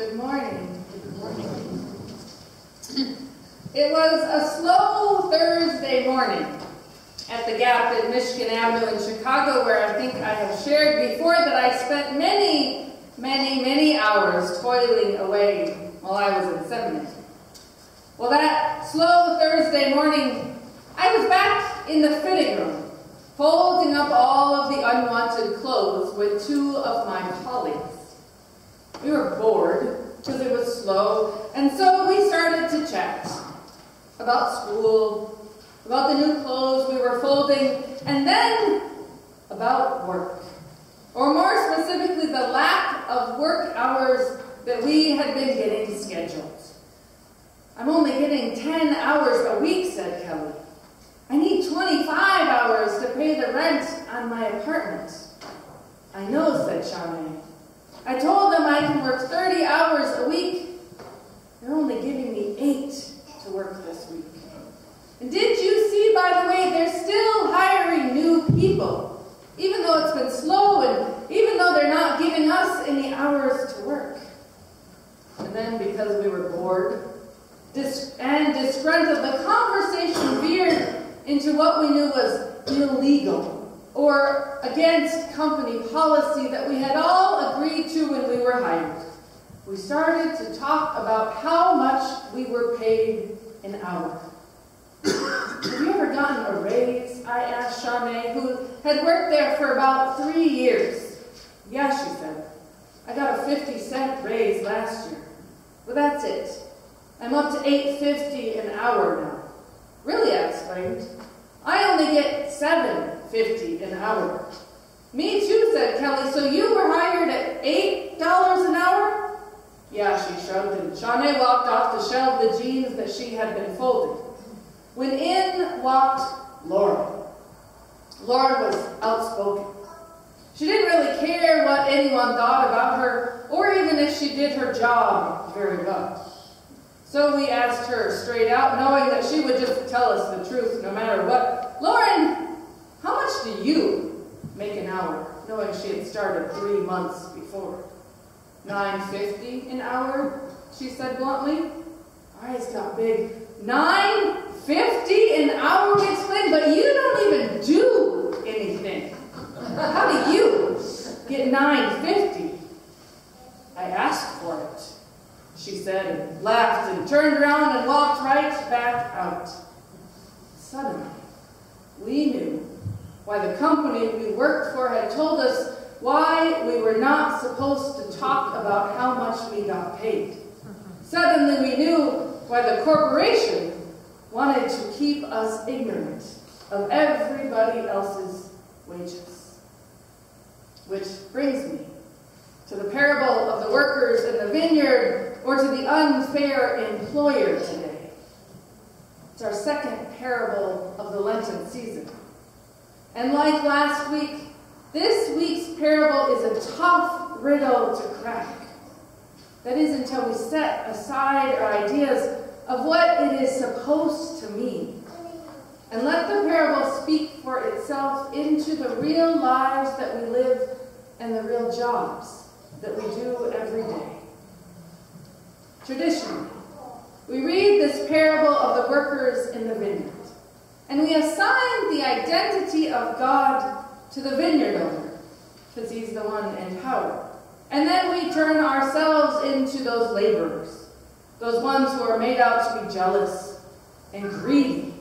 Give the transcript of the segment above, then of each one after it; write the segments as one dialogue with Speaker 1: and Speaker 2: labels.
Speaker 1: Good morning. Good morning. It was a slow Thursday morning at the Gap at Michigan Avenue in Chicago, where I think I have shared before that I spent many hours toiling away while I was in seminary. Well, that slow Thursday morning, I was back in the fitting room, folding up all of the unwanted clothes with two of my colleagues. We were bored because it was slow, and so we started to chat about school, about the new clothes we were folding, and then about work. Or more specifically, the lack of work hours that we had been getting scheduled. "I'm only getting 10 hours a week," said Kelly. "I need 25 hours to pay the rent on my apartment." "I know," said Shawnee. "I told them I can work 30 hours a week. They're only giving me 8 to work this week. And did you see, by the way, they're still hiring new people, even though it's been slow and even though they're not giving us any hours to work." And then, because we were bored and disgruntled, the conversation veered into what we knew was illegal or against company policy that we had all agreed to when we were hired. We started to talk about how much we were paid an hour. "Have you ever gotten a raise?" I asked Shawnee, who had worked there for about 3 years. "Yeah," she said. "I got a 50-cent raise last year. But that's it. I'm up to $8.50 an hour now." "Really?" I exclaimed. "I only get $7.50 an hour." "Me too," said Kelly. "So you were hired at $8 an hour?" "Yeah," she shrugged, and Shawnee walked off to shelve the jeans that she had been folding. When in walked Laura. Laura was outspoken. She didn't really care what anyone thought about her, or even if she did her job very well. So we asked her straight out, knowing that she would just tell us the truth no matter what. "Lauren, how much do you make an hour?" Knowing she had started 3 months before. $9.50 an hour, she said bluntly. Our eyes got big. $9.50 an hour, we explained, but you don't even do anything. How do you get $9.50? "I asked for it," she said, and laughed and turned around and walked right back out. Suddenly, we knew why the company we worked for had told us why we were not supposed to talk about how much we got paid. Suddenly, we knew why the corporation wanted to keep us ignorant of everybody else's wages. Which brings me to the parable of the workers in the vineyard, or to the unfair employer today. It's our second parable of the Lenten season. And like last week, this week's parable is a tough riddle to crack. That is, until we set aside our ideas of what it is supposed to mean, and let the parable speak for itself into the real lives that we live and the real jobs that we do every day. Traditionally, we read this parable of the workers in the vineyard, and we assign the identity of God to the vineyard owner, because he's the one in power. And then we turn ourselves into those laborers, those ones who are made out to be jealous and greedy,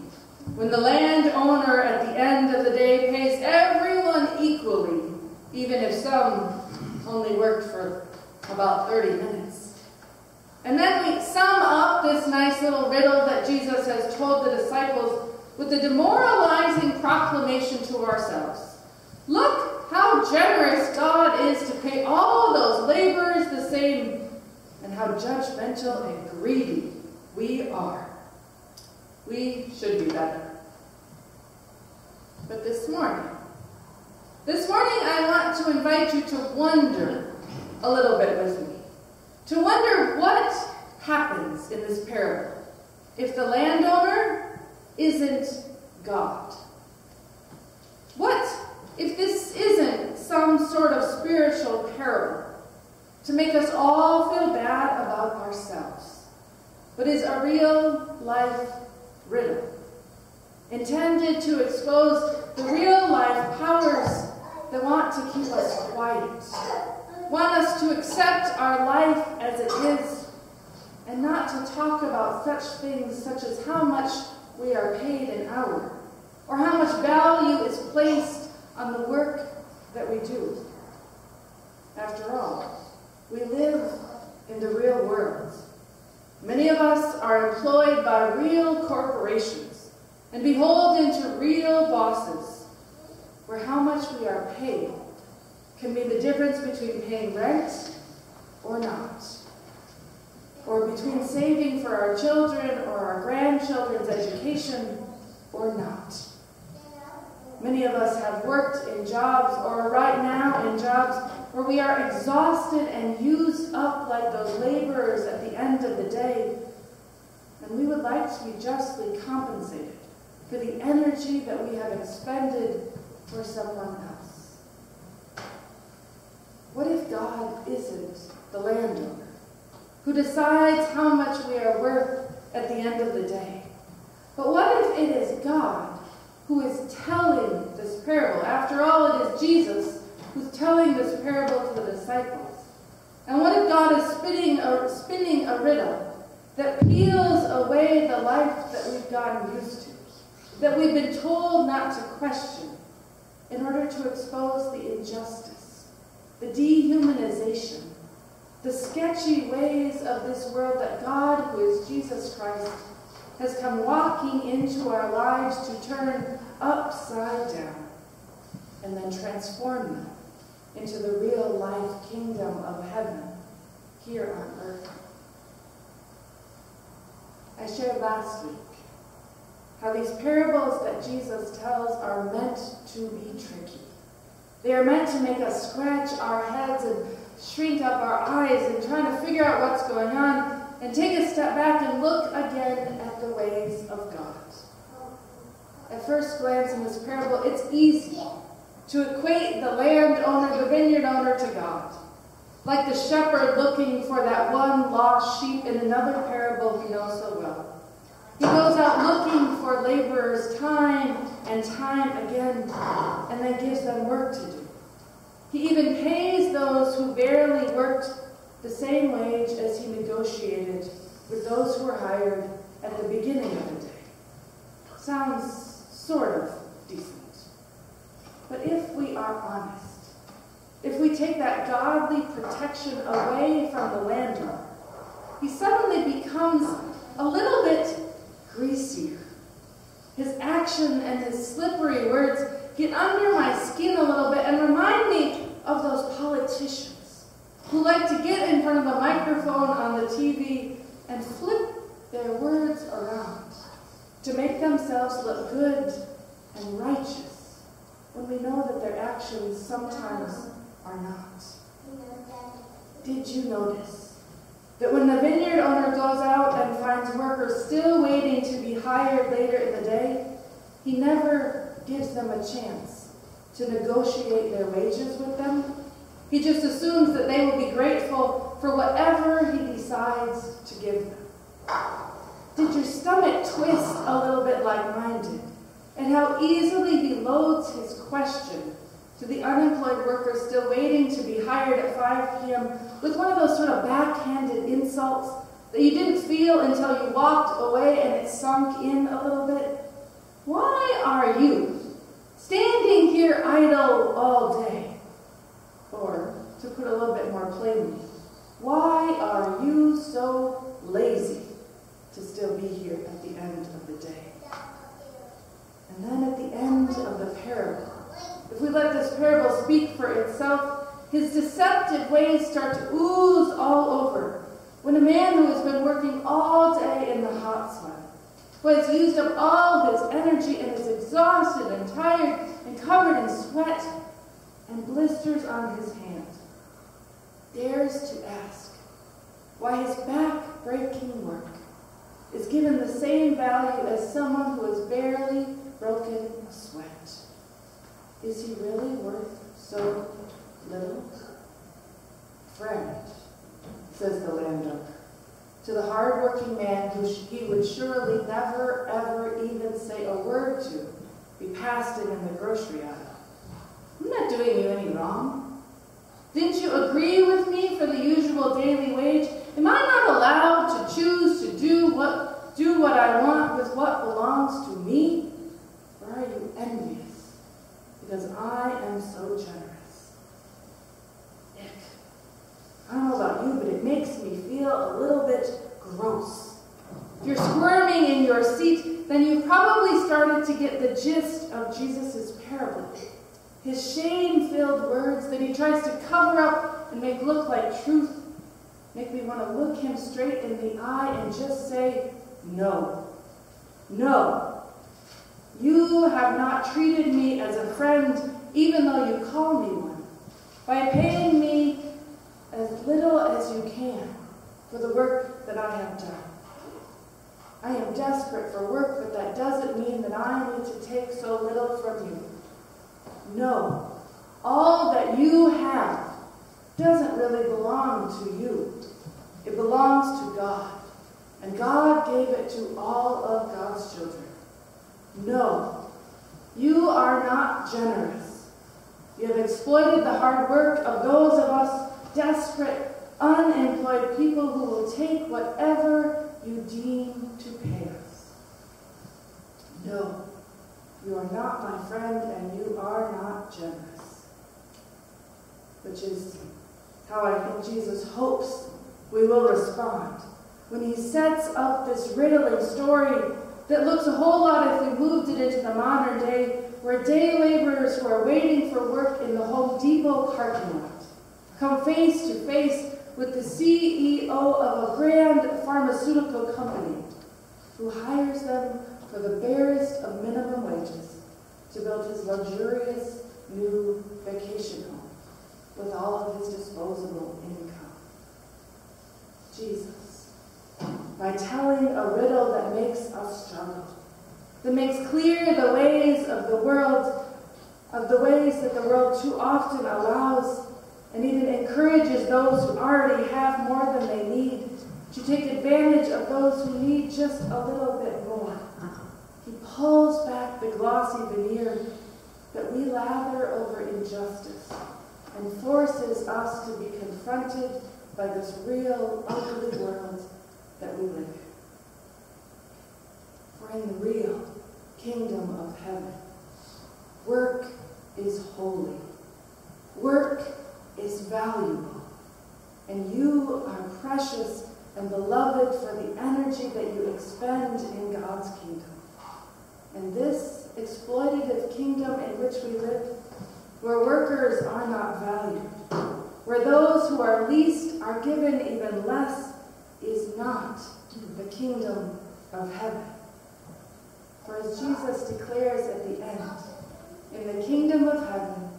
Speaker 1: when the landowner at the end of the day pays everyone equally, even if some only worked for about 30 minutes. And then we sum up this nice little riddle that Jesus has told the disciples with the demoralizing proclamation to ourselves. Look how generous God is to pay all those laborers the same, and how judgmental and greedy we are. We should be better. But this morning I want to invite you to wonder a little bit with me. To wonder what happens in this parable if the landowner isn't God. What if this isn't some sort of spiritual parable to make us all feel bad about ourselves, but is a real-life riddle, intended to expose the real-life powers that want to keep us quiet, want us to accept our life as it is, and not to talk about such things such as how much we are paid an hour, or how much value is placed on the work that we do. After all, we live in the real world. Many of us are employed by real corporations and beholden to real bosses, where how much we are paid can be the difference between paying rent or not, or between saving for our children or our grandchildren's education or not. Many of us have worked in jobs, or are right now in jobs, where we are exhausted and used up like those laborers at the end of the day, and we would like to be justly compensated for the energy that we have expended for someone else. What if God isn't the landowner who decides how much we are worth at the end of the day? But what if it is God who is telling this parable? After all, it is Jesus who's telling this parable to the disciples. And what if God is spinning a riddle that peels away the life that we've gotten used to, that we've been told not to question, in order to expose the injustice, the dehumanization, the sketchy ways of this world that God, who is Jesus Christ, has come walking into our lives to turn upside down and then transform them into the real life kingdom of heaven here on earth. I shared last week how these parables that Jesus tells are meant to be tricky. They are meant to make us scratch our heads and shrink up our eyes and try to figure out what's going on and take a step back and look again at the ways of God. At first glance in this parable, it's easy to equate the landowner, the vineyard owner, to God. Like the shepherd looking for that one lost sheep in another parable we know so well. He goes out looking for laborers time and time again, and then gives them work to do. He even pays those who barely worked the same wage as he negotiated with those who were hired at the beginning of the day. Sounds sort of decent. But if we are honest, if we take that godly protection away from the landowner, he suddenly becomes a little bit greasier. His action and his slippery words get under my skin a little bit and remind me of those politicians who like to get in front of the microphone on the TV and flip their words around to make themselves look good and righteous when we know that their actions sometimes are not. Did you notice that when the vineyard owner goes out and finds workers still waiting to be hired later in the day, he never gives them a chance to negotiate their wages with them? He just assumes that they will be grateful for whatever he decides to give them. Did your stomach twist a little bit like mine did? And how easily he loads his question to the unemployed workers still waiting to be hired at 5 p.m. with one of those sort of backhanded insults that you didn't feel until you walked away and it sunk in a little bit? Why are you standing here idle all day? Or, to put a little bit more plainly, why are you so lazy to still be here at the end of the day? And then at the end of the parable, if we let this parable speak for itself, his deceptive ways start to ooze all over when a man who has been working all day in the hot sun, who has used up all his energy and is exhausted and tired and covered in sweat and blisters on his hand, dares to ask why his back-breaking work is given the same value as someone who has barely broken a sweat. Is he really worth so little? Friend, says the landowner, to the hard-working man who he would surely never, ever even say a word to, be passed in the grocery aisle. I'm not doing you any wrong. Didn't you agree with me for the usual daily wage? Am I not allowed to choose to do what I want with what belongs to me? Or are you envious because I am so generous? Ick. I don't know about you, but it makes me feel a little bit gross. If you're squirming in your seat, then you've probably started to get the gist of Jesus' parable. His shame-filled words that he tries to cover up and make look like truth make me want to look him straight in the eye and just say, no. No. You have not treated me as a friend, even though you call me one, by paying me as little as you can for the work that I have done. I am desperate for work, but that doesn't mean that I need to take so little from you. No, all that you have doesn't really belong to you. It belongs to God, and God gave it to all of God's children. No, you are not generous. You have exploited the hard work of those of us desperate, unemployed people who will take whatever you deem to pay us. No, you are not my friend, and you are not generous. Which is how I think Jesus hopes we will respond when he sets up this riddling story that looks a whole lot if we moved it into the modern day, where day laborers who are waiting for work in the Home Depot parking lot come face to face with the CEO of a grand pharmaceutical company who hires them for the barest of minimum wages to build his luxurious new vacation home with all of his disposable income. Jesus, by telling a riddle that makes us struggle, that makes clear the ways of the world, of the ways that the world too often allows and even encourages those who already have more than they need to take advantage of those who need just a little bit more. He pulls back the glossy veneer that we lather over injustice and forces us to be confronted by this real, ugly world that we live in. For in the real kingdom of heaven, work is holy. Work is valuable. And you are precious and beloved for the energy that you expend in God's kingdom. And this exploitative kingdom in which we live, where workers are not valued, where those who are least are given even less, is not the kingdom of heaven. For as Jesus declares at the end, in the kingdom of heaven,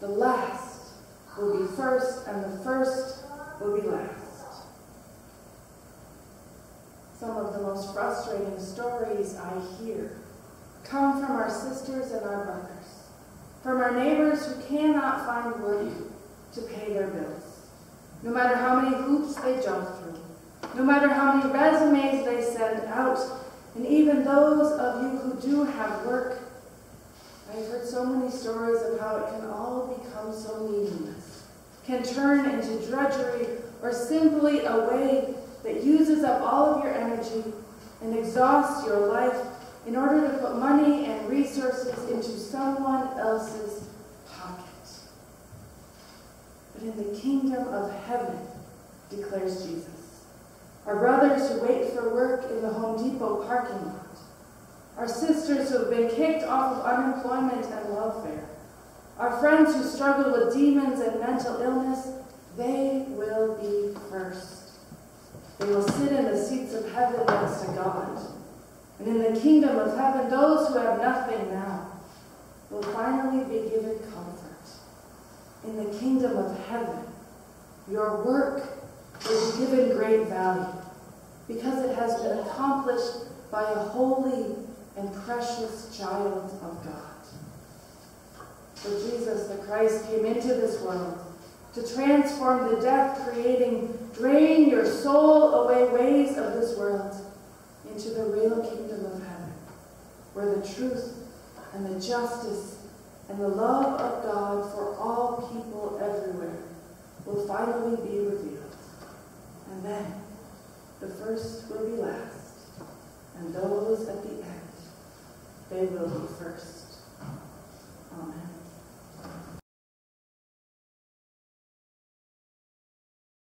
Speaker 1: the last will be first, and the first will be last. Some of the most frustrating stories I hear come from our sisters and our brothers, from our neighbors who cannot find work to pay their bills, no matter how many hoops they jump through, no matter how many resumes they send out, and even those of you who do have work. I've heard so many stories of how it can all become so meaningless, can turn into drudgery, or simply a way that uses up all of your energy and exhausts your life in order to put money and resources into someone else's pocket. But in the kingdom of heaven, declares Jesus, our brothers who wait for work in the Home Depot parking lot, our sisters who have been kicked off of unemployment and welfare, our friends who struggle with demons and mental illness, they will be first. They will sit in the seats of heaven next to God. And in the kingdom of heaven, those who have nothing now will finally be given comfort. In the kingdom of heaven, your work will be given great value because it has been accomplished by a holy and precious child of God. For Jesus the Christ came into this world to transform the death-creating, drain your soul away ways of this world into the real kingdom of heaven, where the truth and the justice and the love of God for all people everywhere will finally be revealed. And then the first will be last, and those at the end, they will be first.